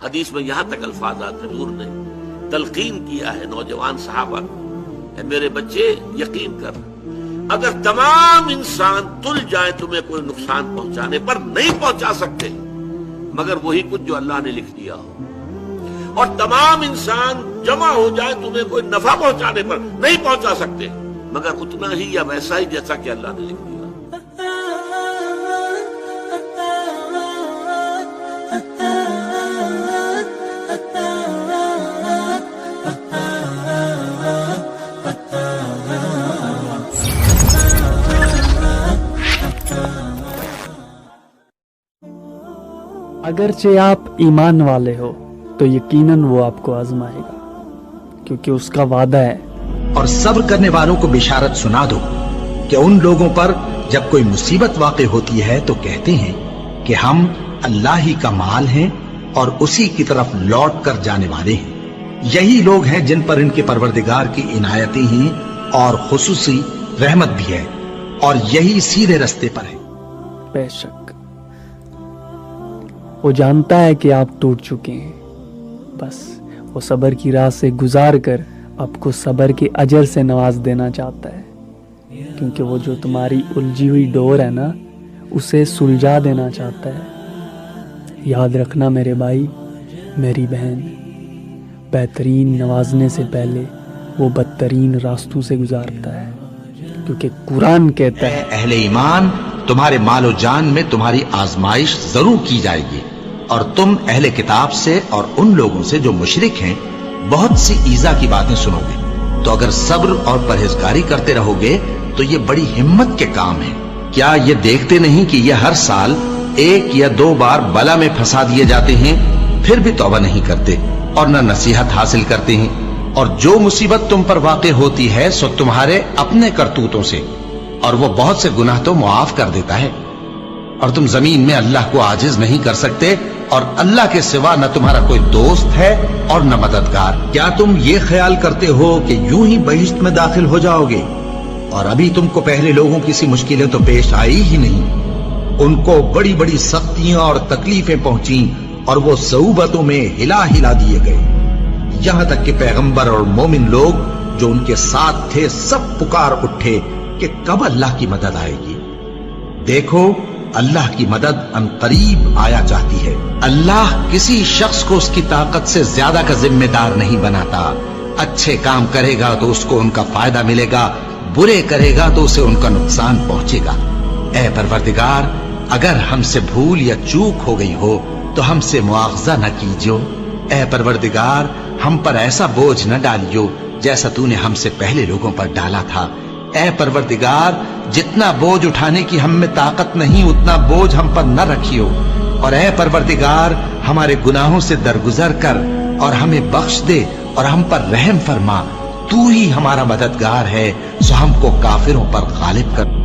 حدیث میں یہاں تک الفاظ آتے ہیں، حضور نے تلقین کیا ہے نوجوان صحابہ کو، اے میرے بچے یقین کر، اگر تمام انسان تل جائیں تمہیں کوئی نقصان پہنچانے پر نہیں پہنچا سکتے مگر وہی کچھ جو اللہ نے لکھ دیا ہو، اور تمام انسان جمع ہو جائے تمہیں کوئی نفع پہنچانے پر نہیں پہنچا سکتے مگر اتنا ہی یا ویسا ہی جیسا کہ اللہ نے لکھ دیا۔ اگرچہ آپ ایمان والے ہو تو یقیناً وہ آپ کو آزمائے گا، کیونکہ اس کا وعدہ ہے۔ اور صبر کرنے والوں کو بشارت سنا دو کہ ان لوگوں پر جب کوئی مصیبت واقع ہوتی ہے تو کہتے ہیں کہ ہم اللہ ہی کا مال ہیں اور اسی کی طرف لوٹ کر جانے والے ہیں۔ یہی لوگ ہیں جن پر ان کے پروردگار کی عنایتیں ہیں اور خصوصی رحمت بھی ہے، اور یہی سیدھے رستے پر ہے۔ بے شک وہ جانتا ہے کہ آپ ٹوٹ چکے ہیں، بس وہ صبر کی راہ سے گزار کر آپ کو صبر کے اجر سے نواز دینا چاہتا ہے، کیونکہ وہ جو تمہاری الجھی ہوئی ڈور ہے نا اسے سلجھا دینا چاہتا ہے۔ یاد رکھنا میرے بھائی، میری بہن، بہترین نوازنے سے پہلے وہ بدترین راستوں سے گزارتا ہے، کیونکہ قرآن کہتا ہے اہل ایمان، تمہارے مال و جان میں تمہاری آزمائش ضرور کی جائے گی، اور تم اہل کتاب سے اور ان لوگوں سے جو مشرک ہیں بہت سی ایذا کی باتیں سنو گے، تو اگر صبر اور پرہیزگاری کرتے رہو گے تو یہ بڑی ہمت کے کام ہے۔ کیا یہ دیکھتے نہیں کہ یہ ہر سال 1 یا 2 بار بلا میں پھنسا دیے جاتے ہیں، پھر بھی توبہ نہیں کرتے اور نہ نصیحت حاصل کرتے ہیں؟ اور جو مصیبت تم پر واقع ہوتی ہے سو تمہارے اپنے کرتوتوں سے، اور وہ بہت سے گناہ تو معاف کر دیتا ہے۔ اور تم زمین میں اللہ کو عاجز نہیں کر سکتے، اور اللہ کے سوا نہ تمہارا کوئی دوست ہے اور نہ مددگار۔ کیا تم یہ خیال کرتے ہو کہ یوں ہی بہشت میں داخل ہو جاؤ گے، اور ابھی تم کو پہلے لوگوں کی سی مشکلیں تو پیش آئی ہی نہیں؟ ان کو بڑی بڑی سختیاں اور تکلیفیں پہنچیں، اور وہ صعوبتوں میں ہلا ہلا دیے گئے، یہاں تک کہ پیغمبر اور مومن لوگ جو ان کے ساتھ تھے سب پکار اٹھے کہ کب اللہ کی مدد آئے گی۔ دیکھو اللہ کی مدد ان قریب آیا چاہتی ہے۔ اللہ کسی شخص کو اس کی طاقت سے زیادہ کا ذمہ دار نہیں بناتا۔ اچھے کام کرے گا تو اس کو ان کا فائدہ ملے گا، برے کرے گا تو اسے ان کا نقصان پہنچے گا۔ اے پروردگار، اگر ہم سے بھول یا چوک ہو گئی ہو تو ہم سے مواخذہ نہ کیجو۔ اے پروردگار، ہم پر ایسا بوجھ نہ ڈالیو جیسا تو نے ہم سے پہلے لوگوں پر ڈالا تھا۔ اے پروردگار، جتنا بوجھ اٹھانے کی ہم میں طاقت نہیں اتنا بوجھ ہم پر نہ رکھیو، اور اے پروردگار ہمارے گناہوں سے درگزر کر اور ہمیں بخش دے اور ہم پر رحم فرما۔ تو ہی ہمارا مددگار ہے، سو ہم کو کافروں پر غالب کر۔